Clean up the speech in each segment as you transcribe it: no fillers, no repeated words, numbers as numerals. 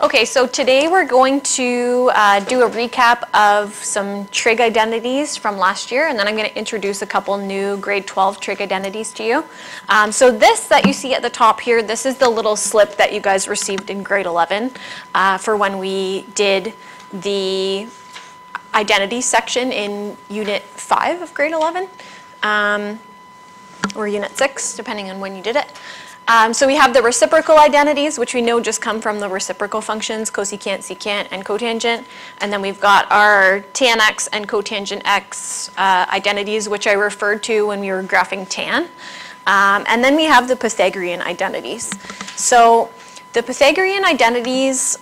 Okay, so today we're going to do a recap of some trig identities from last year, and then I'm going to introduce a couple new grade 12 trig identities to you. So this that you see at the top here, this is the little slip that you guys received in grade 11 for when we did the identity section in unit 5 of grade 11, or unit 6, depending on when you did it. So we have the reciprocal identities, which we know just come from the reciprocal functions, cosecant, secant, and cotangent. And then we've got our tan x and cotangent x identities, which I referred to when we were graphing tan. And then we have the Pythagorean identities. So the Pythagorean identities,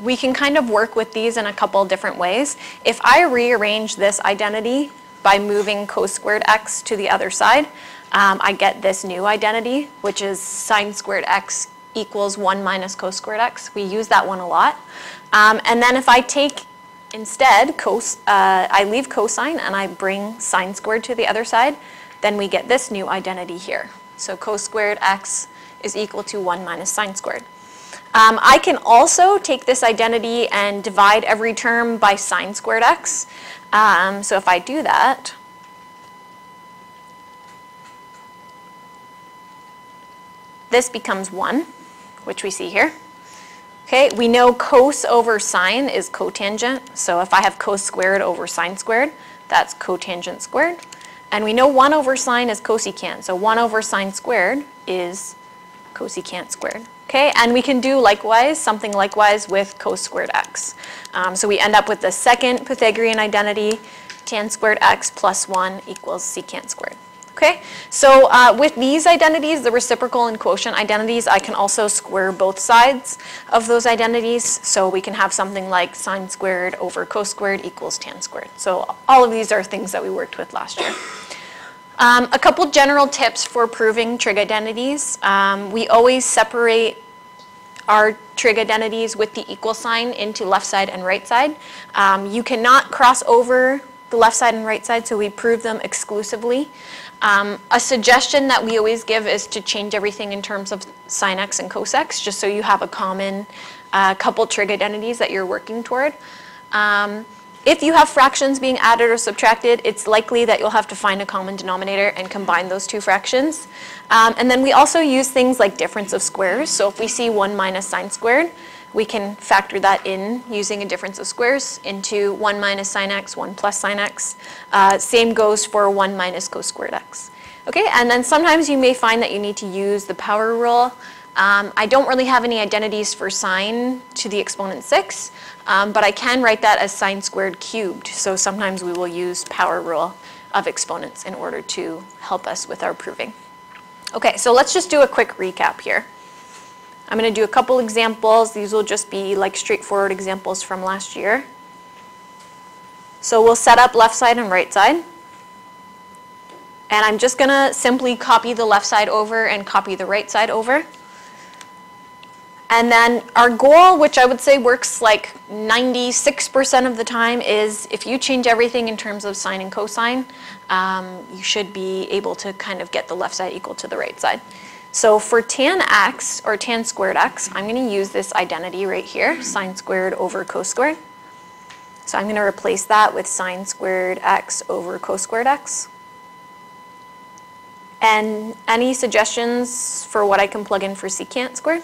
we can kind of work with these in a couple different ways. If I rearrange this identity by moving cos squared x to the other side, I get this new identity, which is sine squared x equals 1 minus cos squared x. We use that one a lot. And then if I take instead I leave cosine and I bring sine squared to the other side, then we get this new identity here. So cos squared x is equal to 1 minus sine squared. I can also take this identity and divide every term by sine squared x. So if I do that, this becomes 1, which we see here. Okay, we know cos over sine is cotangent, so if I have cos squared over sine squared, that's cotangent squared. And we know 1 over sine is cosecant, so 1 over sine squared is cosecant squared. Okay, and we can do likewise, something likewise with cos squared x. So we end up with the second Pythagorean identity, tan squared x plus 1 equals secant squared. Okay, so with these identities, the reciprocal and quotient identities, I can also square both sides of those identities. So we can have something like sine squared over cos squared equals tan squared. So all of these are things that we worked with last year. A couple general tips for proving trig identities. We always separate our trig identities with the equal sign into left side and right side. You cannot cross over the left side and right side, so we prove them exclusively. A suggestion that we always give is to change everything in terms of sin x and cos x, just so you have a common couple trig identities that you're working toward. If you have fractions being added or subtracted, it's likely that you'll have to find a common denominator and combine those two fractions. And then we also use things like difference of squares. So if we see 1 minus sine squared, we can factor that in using a difference of squares into 1 minus sine x, 1 plus sine x. Same goes for 1 minus cos squared x. Okay, and then sometimes you may find that you need to use the power rule. I don't really have any identities for sine to the exponent 6, but I can write that as sine squared cubed. So sometimes we will use power rule of exponents in order to help us with our proving. Okay, so let's just do a quick recap here. I'm going to do a couple examples. These will just be like straightforward examples from last year. So we'll set up left side and right side. And I'm just going to simply copy the left side over and copy the right side over. And then our goal, which I would say works like 96% of the time, is if you change everything in terms of sine and cosine, you should be able to kind of get the left side equal to the right side. So for tan x, or tan squared x, I'm going to use this identity right here, sine squared over cos squared. So I'm going to replace that with sine squared x over cos squared x. And any suggestions for what I can plug in for secant squared?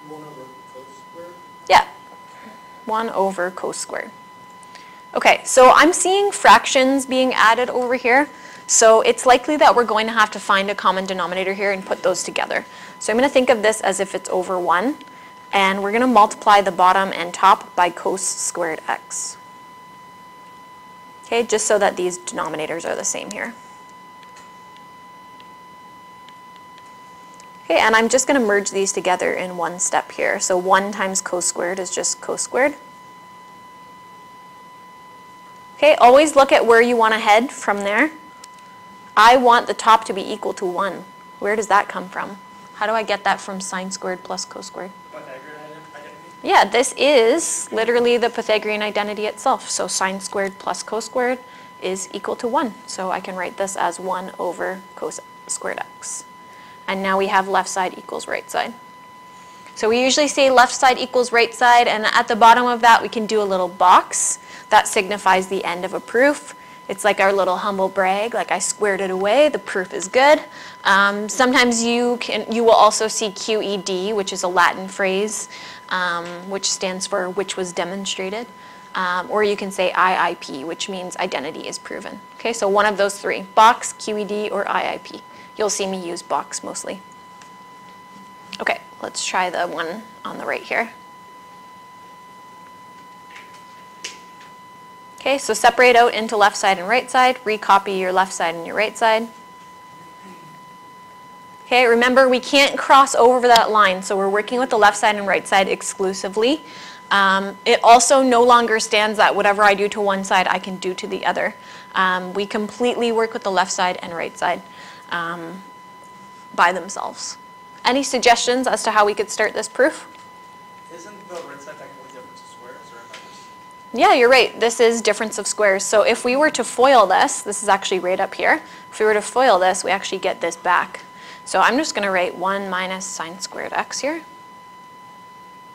1 over cos squared? Yeah, 1 over cos squared. Okay, so I'm seeing fractions being added over here, so it's likely that we're going to have to find a common denominator here and put those together. So I'm going to think of this as if it's over 1, and we're going to multiply the bottom and top by cos squared x. Okay, just so that these denominators are the same here. Okay, and I'm just going to merge these together in one step here. So 1 times cos squared is just cos squared. Okay, always look at where you want to head from there. I want the top to be equal to 1. Where does that come from? How do I get that from sine squared plus cos squared? Pythagorean identity? Yeah, this is literally the Pythagorean identity itself. So sine squared plus cos squared is equal to 1. So I can write this as 1 over cos squared x. And now we have left side equals right side. So we usually say left side equals right side, and at the bottom of that we can do a little box that signifies the end of a proof. It's like our little humble brag, like I squared it away, the proof is good. Sometimes you will also see QED, which is a Latin phrase, which stands for which was demonstrated. Or you can say IIP, which means identity is proven. Okay, so one of those three, box, QED, or IIP. You'll see me use box mostly. Okay, let's try the one on the right here. Okay, so separate out into left side and right side, recopy your left side and your right side. Okay, remember we can't cross over that line, so we're working with the left side and right side exclusively. It also no longer stands that whatever I do to one side, I can do to the other. We completely work with the left side and right side by themselves. Any suggestions as to how we could start this proof? Isn't the right side technically difference of squares, or am I just... Yeah, you're right. This is difference of squares. So if we were to FOIL this is actually right up here. If we were to FOIL this, we actually get this back. So I'm just going to write 1 minus sine squared x here.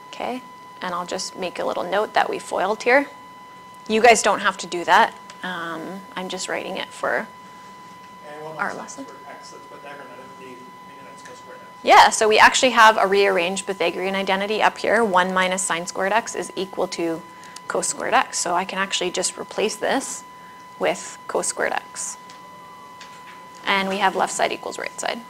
Okay, and I'll just make a little note that we FOILed here. You guys don't have to do that. I'm just writing it for our lesson. X, that's Pythagorean identity, meaning it's co-squared x. Yeah, so we actually have a rearranged Pythagorean identity up here. 1 minus sine squared x is equal to cos squared x. So I can actually just replace this with cos squared x. And we have left side equals right side.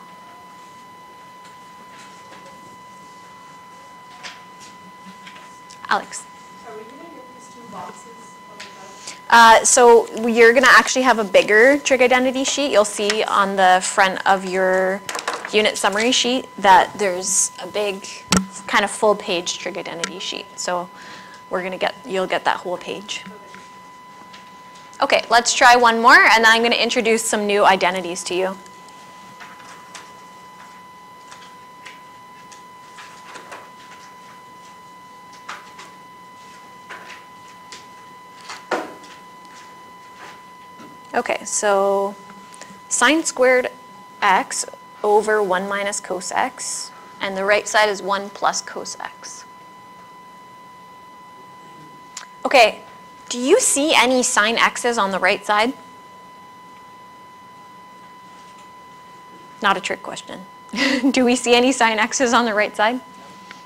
Alex. Are we going to get these two boxes on the back? So you're going to actually have a bigger trig identity sheet. You'll see on the front of your unit summary sheet that there's a big kind of full page trig identity sheet. So you'll get that whole page. Okay, let's try one more, and then I'm going to introduce some new identities to you. Okay, so sine squared x over 1 minus cos x, and the right side is 1 plus cos x. Okay, do you see any sine x's on the right side? Not a trick question. Do we see any sine x's on the right side?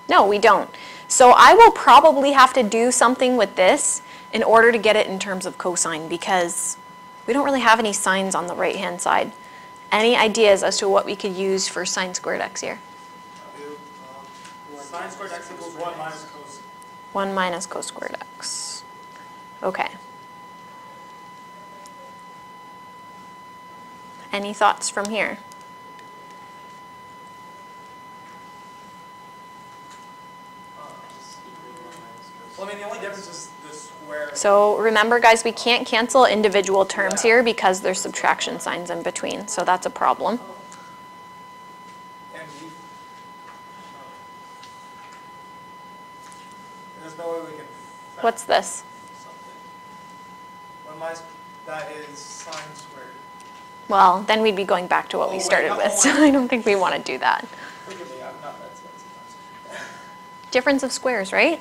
No, we don't. So I will probably have to do something with this in order to get it in terms of cosine, because we don't really have any sines on the right-hand side. Any ideas as to what we could use for sine squared x here? Sine squared x equals 1 minus cos. 1 minus cos squared x. Okay. Any thoughts from here? Well, I mean, the only difference is the square. So remember, guys, we can't cancel individual terms here because there's subtraction signs in between, so that's a problem. And there's no way we can... What's this? Something. 1 minus, that is sine squared. Well, then we'd be going back to what we started with, so I don't think we want to do that. Forgive me, I'm not that sensitive. Difference of squares, right?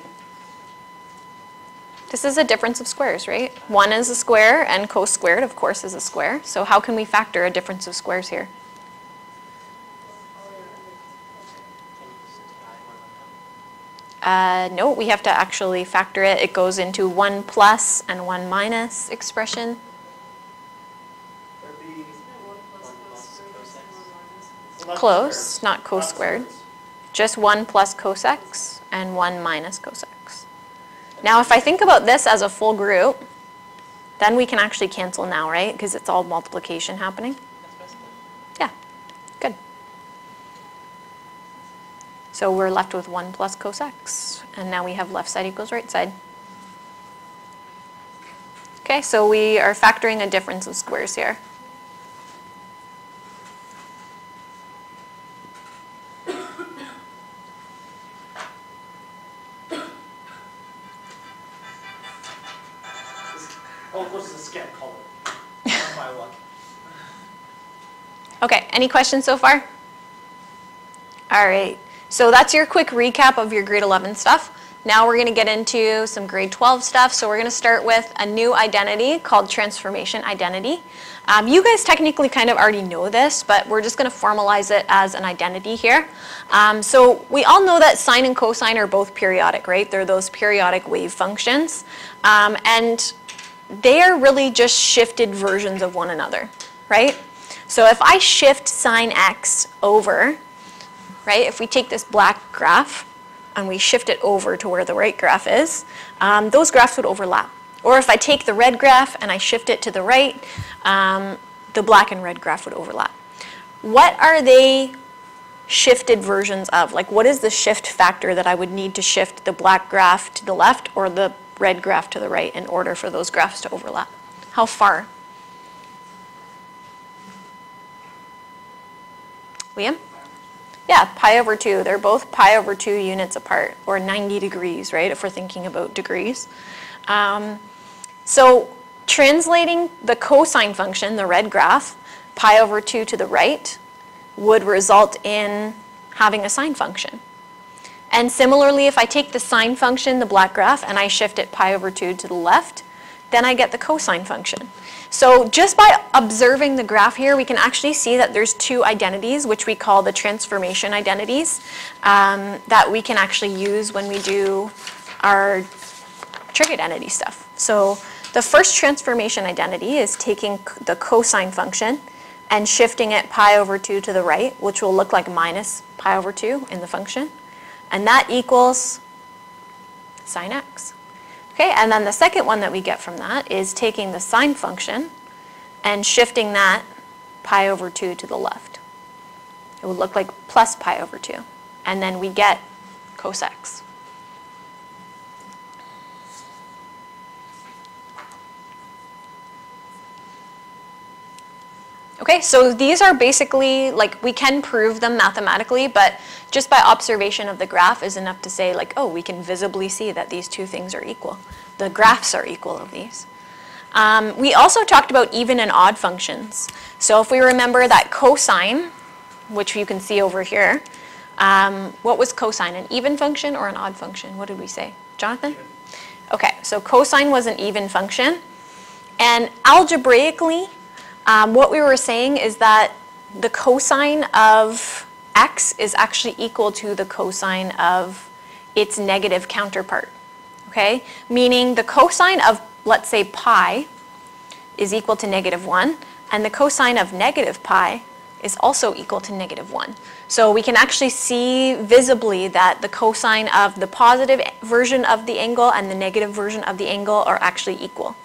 This is a difference of squares, right? 1 is a square, and cos squared, of course, is a square. So how can we factor a difference of squares here? No, we have to actually factor it. It goes into 1 plus and 1 minus expression. There'd be 1 plus cos squared and 1 minus. Well, not Close, squares. not cos squared. squares. Just 1 plus cos x and 1 minus cos x. Now, if I think about this as a full group, then we can actually cancel now, right? Because it's all multiplication happening. Yeah, good. So we're left with 1 plus cos x, and now we have left side equals right side. Okay, so we are factoring a difference of squares here. Oh, of course, it's a scant color. On my luck. Okay, any questions so far? All right, so that's your quick recap of your grade 11 stuff. Now we're going to get into some grade 12 stuff. So we're going to start with a new identity called transformation identity. You guys technically kind of already know this, but we're just going to formalize it as an identity here. So we all know that sine and cosine are both periodic, right? They're those periodic wave functions. And they are really just shifted versions of one another, right? So if I shift sine x over, right, if we take this black graph and we shift it over to where the right graph is, those graphs would overlap. Or if I take the red graph and I shift it to the right, the black and red graph would overlap. What are they shifted versions of? Like, what is the shift factor that I would need to shift the black graph to the left or the red graph to the right in order for those graphs to overlap? How far? Liam? Yeah, pi over 2. They're both pi over 2 units apart, or 90 degrees, right, if we're thinking about degrees. So translating the cosine function, the red graph, pi over 2 to the right, would result in having a sine function. And similarly, if I take the sine function, the black graph, and I shift it pi over 2 to the left, then I get the cosine function. So just by observing the graph here, we can actually see that there's two identities, which we call the transformation identities, that we can actually use when we do our trig identity stuff. So the first transformation identity is taking the cosine function and shifting it pi over 2 to the right, which will look like minus pi over 2 in the function. And that equals sine x. Okay, and then the second one that we get from that is taking the sine function and shifting that pi over 2 to the left. It would look like plus pi over 2. And then we get cos x. Okay, so these are basically, like, we can prove them mathematically, but just by observation of the graph is enough to say, like, oh, we can visibly see that these two things are equal. The graphs are equal of these. We also talked about even and odd functions. So if we remember that cosine, which you can see over here, what was cosine, an even function or an odd function? What did we say? Jonathan? Okay, so cosine was an even function. And algebraically, what we were saying is that the cosine of x is actually equal to the cosine of its negative counterpart, okay? Meaning the cosine of, let's say, pi is equal to -1, and the cosine of negative pi is also equal to -1. So we can actually see visibly that the cosine of the positive version of the angle and the negative version of the angle are actually equal.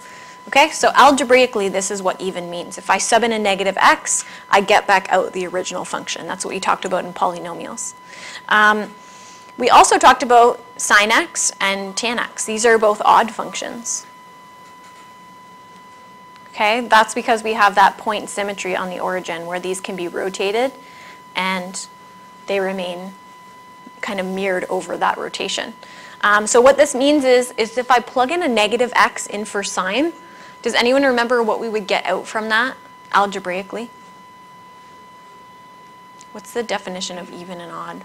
Okay, so algebraically, this is what even means. If I sub in a negative x, I get back out the original function. That's what we talked about in polynomials. We also talked about sine x and tan x. These are both odd functions. Okay, that's because we have that point symmetry on the origin where these can be rotated and they remain kind of mirrored over that rotation. So what this means is if I plug in a negative x in for sine, does anyone remember what we would get out from that algebraically? What's the definition of even and odd?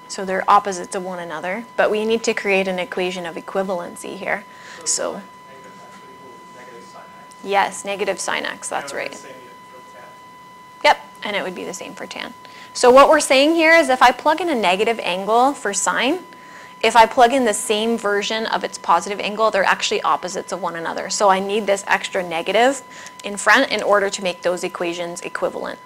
So they're opposites of one another, but we need to create an equation of equivalency here. So yes, negative sine x, that's right. Yep, and it would be the same for tan. So what we're saying here is if I plug in a negative angle for sine, if I plug in the same version of its positive angle, they're actually opposites of one another. So I need this extra negative in front in order to make those equations equivalent.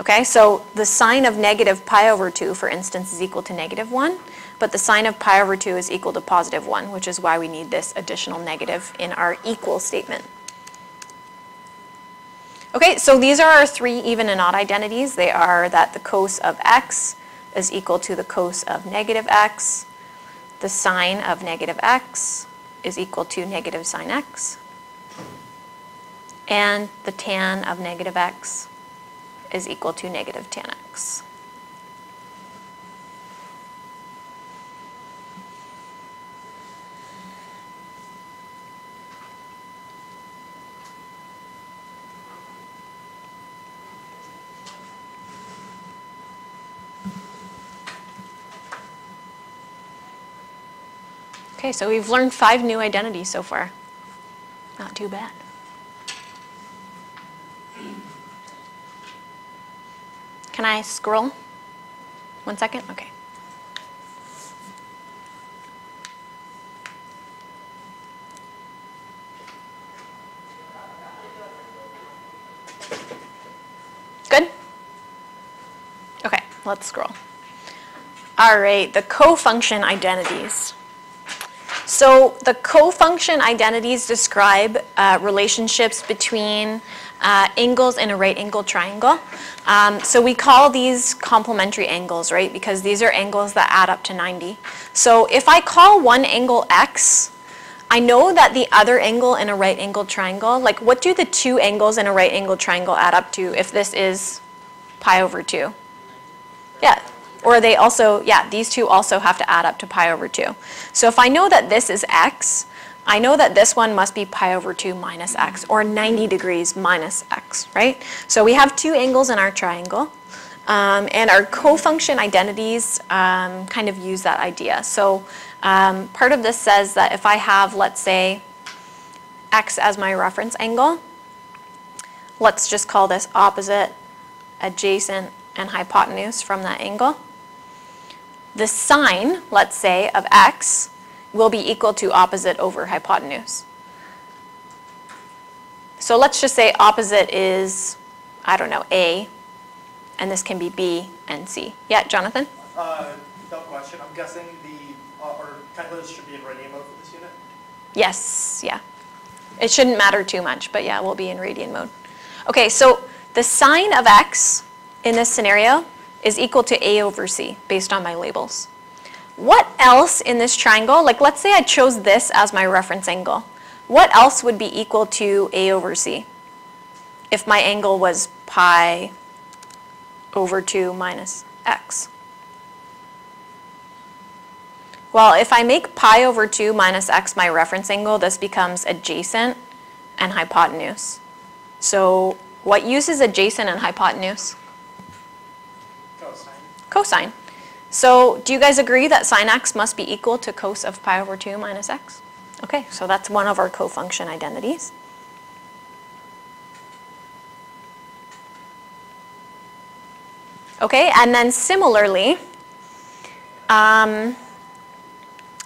Okay, so the sine of negative pi over 2, for instance, is equal to -1, but the sine of pi over 2 is equal to +1, which is why we need this additional negative in our equal statement. Okay, so these are our three even and odd identities. They are that the cos of x is equal to the cos of negative x, the sine of negative x is equal to negative sine x, and the tan of negative x is equal to negative tan x. Okay, so we've learned 5 new identities so far. Not too bad. Can I scroll? 1 second? Okay. Good? Okay, let's scroll. All right, the CoFunction identities. So the CoFunction identities describe relationships between angles in a right angle triangle. So we call these complementary angles, right? Because these are angles that add up to 90. So if I call one angle x, I know that the other angle in a right angle triangle, like what do the two angles in a right angle triangle add up to if this is pi over 2? Yeah. Or they also, yeah, these two also have to add up to pi over 2. So if I know that this is x, I know that this one must be pi over 2 minus x, or 90 degrees minus x, right? So we have two angles in our triangle, and our CoFunction identities kind of use that idea. So part of this says that if I have, let's say, x as my reference angle, let's just call this opposite, adjacent, and hypotenuse from that angle. The sine, let's say, of x will be equal to opposite over hypotenuse. So let's just say opposite is, I don't know, A, and this can be B and C. Yeah, Jonathan? Dumb question. I'm guessing our calculators should be in radian mode for this unit? Yes, yeah. It shouldn't matter too much, but yeah, we'll be in radian mode. Okay, so the sine of x in this scenario is equal to A over C, based on my labels. What else in this triangle, like let's say I chose this as my reference angle, what else would be equal to A over C if my angle was pi over 2 minus x? Well, if I make pi over 2 minus x my reference angle, this becomes adjacent and hypotenuse. So what uses adjacent and hypotenuse? Cosine. Cosine. So do you guys agree that sine x must be equal to cos of pi over 2 minus x? Okay, so that's one of our CoFunction identities. Okay, and then similarly,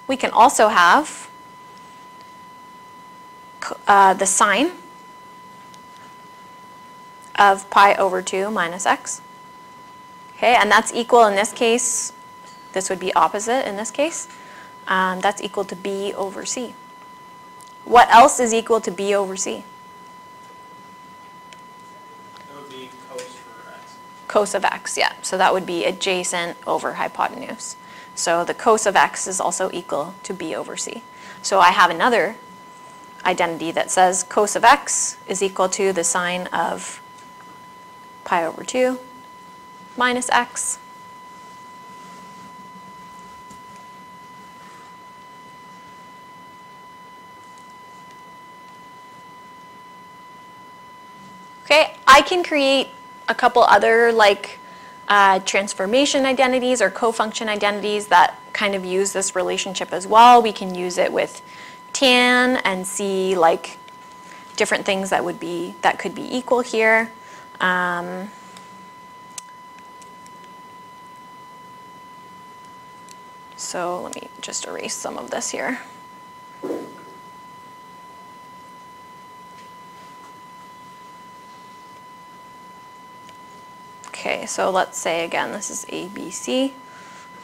we can also have the sine of pi over 2 minus x. Okay, and that's equal in this case, this would be opposite in this case. That's equal to b over c. What else is equal to b over c? It would be cos for x. Cos of x, yeah. So that would be adjacent over hypotenuse. So the cos of x is also equal to b over c. So I have another identity that says cos of x is equal to the sine of pi over 2 minus x. Okay, I can create a couple other like transformation identities or CoFunction identities that kind of use this relationship as well. We can use it with tan and see like different things that could be equal here. So let me just erase some of this here. Okay, so let's say again, this is ABC.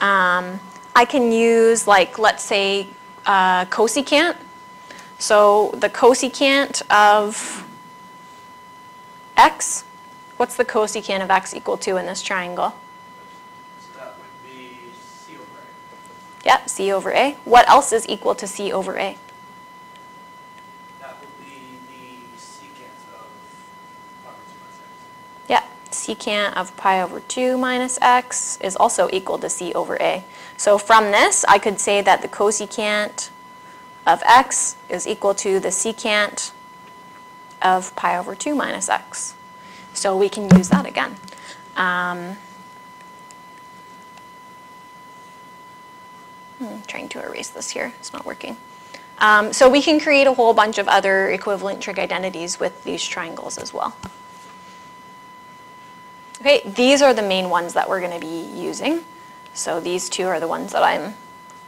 I can use like, let's say, cosecant. So the cosecant of x, what's the cosecant of x equal to in this triangle? So that would be c over a. Yep, c over a. What else is equal to c over a? That would be the secant of pi over 2 minus x. Yeah, secant of pi over 2 minus x is also equal to c over a. So from this, I could say that the cosecant of x is equal to the secant of pi over 2 minus x. So we can use that again. I'm trying to erase this here. It's not working. So we can create a whole bunch of other equivalent trig identities with these triangles as well. Okay, these are the main ones that we're going to be using. So these two are the ones that I'm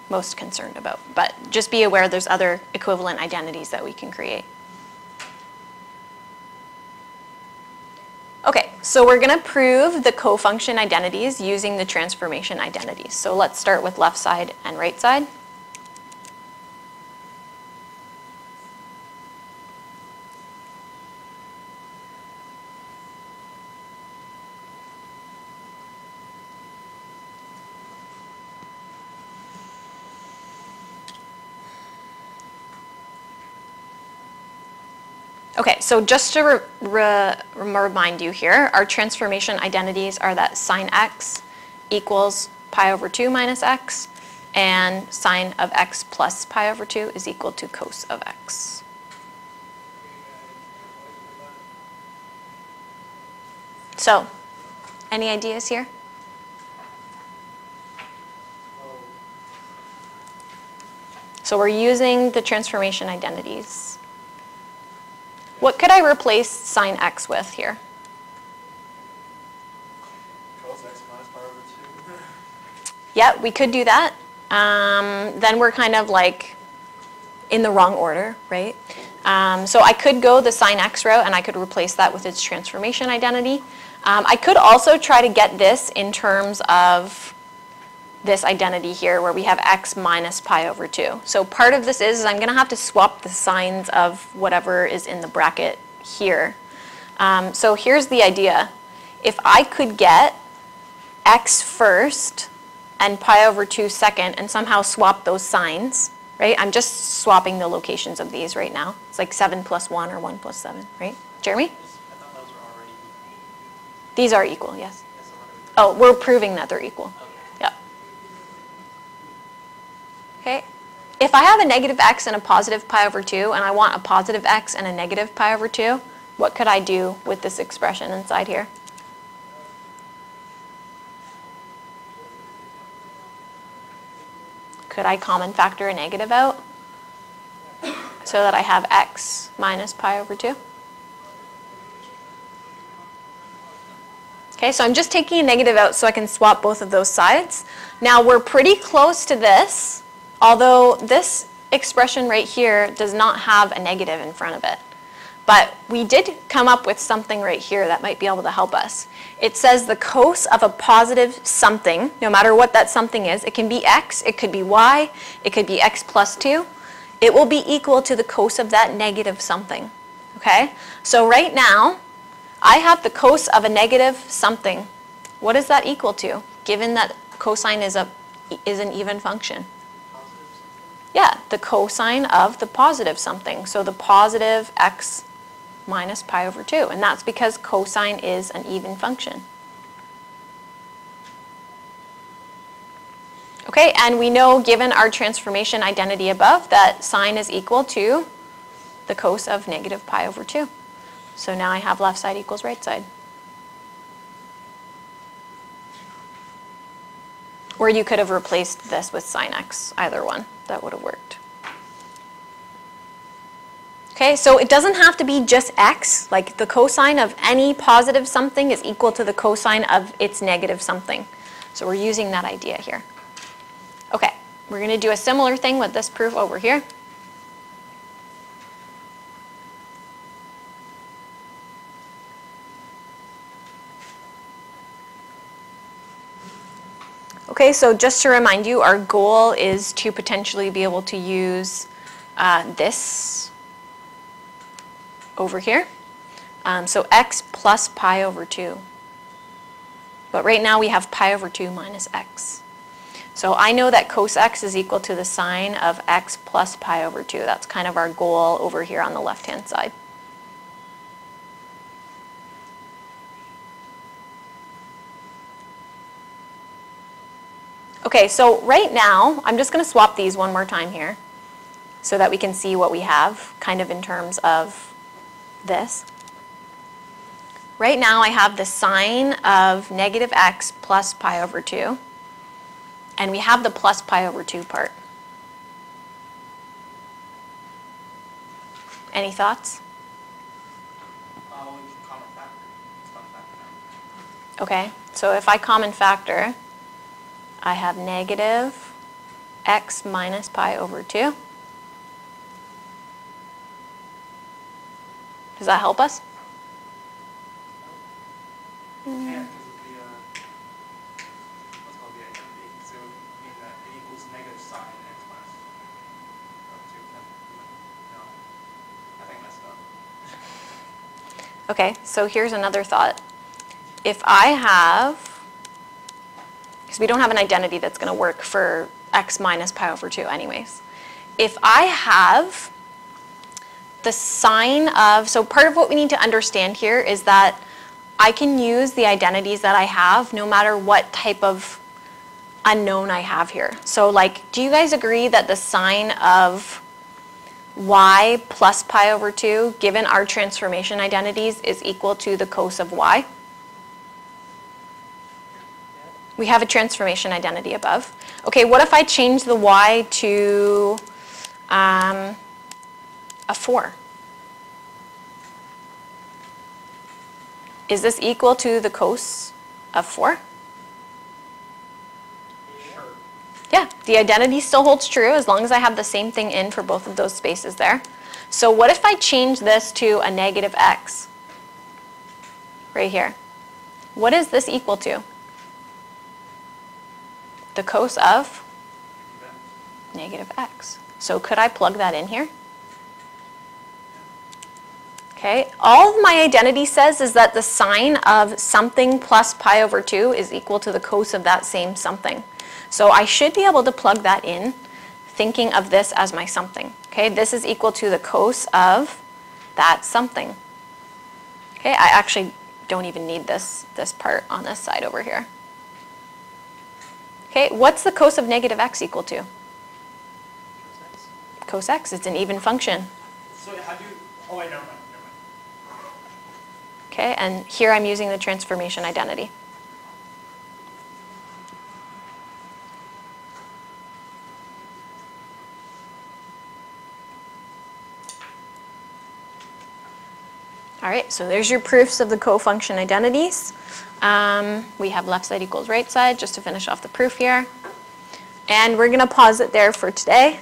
most concerned about. But just be aware there's other equivalent identities that we can create. Okay, so we're going to prove the CoFunction identities using the transformation identities. So let's start with left side and right side. Okay, so just to remind you here, our transformation identities are that sine x equals pi over 2 minus x, and sine of x plus pi over 2 is equal to cos of x. So, any ideas here? So we're using the transformation identities. What could I replace sine x with here? Cos x minus pi over 2. Yeah, we could do that. Then we're kind of like in the wrong order, right? So I could go the sine x route and I could replace that with its transformation identity. I could also try to get this in terms of this identity here where we have x minus pi over 2. So part of this is I'm going to have to swap the signs of whatever is in the bracket here. So here's the idea. If I could get x first and pi over 2 second and somehow swap those signs, right? I'm just swapping the locations of these right now. It's like 7 plus 1 or 1 plus 7, right? Jeremy? I thought those were already equal. These are equal, yes. Yes, so what do we do? Oh, we're proving that they're equal. Okay. Yep. Okay. If I have a negative x and a positive pi over 2, and I want a positive x and a negative pi over 2, what could I do with this expression inside here? Could I common factor a negative out so that I have x minus pi over 2? Okay, so I'm just taking a negative out so I can swap both of those sides. Now we're pretty close to this, although this expression right here does not have a negative in front of it. But we did come up with something right here that might be able to help us. It says the cos of a positive something, no matter what that something is, it can be x, it could be y, it could be x plus 2. It will be equal to the cos of that negative something. Okay? So right now, I have the cos of a negative something. What is that equal to, given that cosine is an even function? Yeah, the cosine of the positive something. So the positive x minus pi over 2. And that's because cosine is an even function. Okay, and we know, given our transformation identity above, that sine is equal to the cos of negative pi over 2. So now I have left side equals right side. Or you could have replaced this with sine x, either one. That would have worked. Okay, so it doesn't have to be just x. Like the cosine of any positive something is equal to the cosine of its negative something. So we're using that idea here. Okay, we're going to do a similar thing with this proof over here. Okay, so just to remind you, our goal is to potentially be able to use this over here. So x plus pi over 2. But right now we have pi over 2 minus x. So I know that cos x is equal to the sine of x plus pi over 2. That's kind of our goal over here on the left-hand side. Okay, so right now, I'm just going to swap these one more time here so that we can see what we have kind of in terms of this. Right now, I have the sine of negative x plus pi over 2. And we have the plus pi over 2 part. Any thoughts? We can common factor. It's common factor now. Okay, so if I common factor, I have negative x minus pi over 2. Does that help us? Yeah, because of the, what's called the identity. So it would mean that it equals negative sine x minus 2. No, I think I messed up. Okay, so here's another thought. If I have, because we don't have an identity that's going to work for x minus pi over 2 anyways. If I have the sine of, so part of what we need to understand here is that I can use the identities that I have no matter what type of unknown I have here. So like, do you guys agree that the sine of y plus pi over 2, given our transformation identities, is equal to the cos of y? We have a transformation identity above. Okay, what if I change the y to a 4? Is this equal to the cos of 4? Sure. Yeah, the identity still holds true as long as I have the same thing in for both of those spaces there. So what if I change this to a negative x? Right here. What is this equal to? The cos of negative x. So could I plug that in here? Okay, all my identity says is that the sine of something plus pi over 2 is equal to the cos of that same something. So I should be able to plug that in, thinking of this as my something. Okay, this is equal to the cos of that something. Okay, I actually don't even need this part on this side over here. Okay, what's the cos of negative x equal to? Cos x, it's an even function. So how do you, oh wait, never mind. Okay, and here I'm using the transformation identity. All right, so there's your proofs of the CoFunction identities. We have left side equals right side, just to finish off the proof here. And we're going to pause it there for today.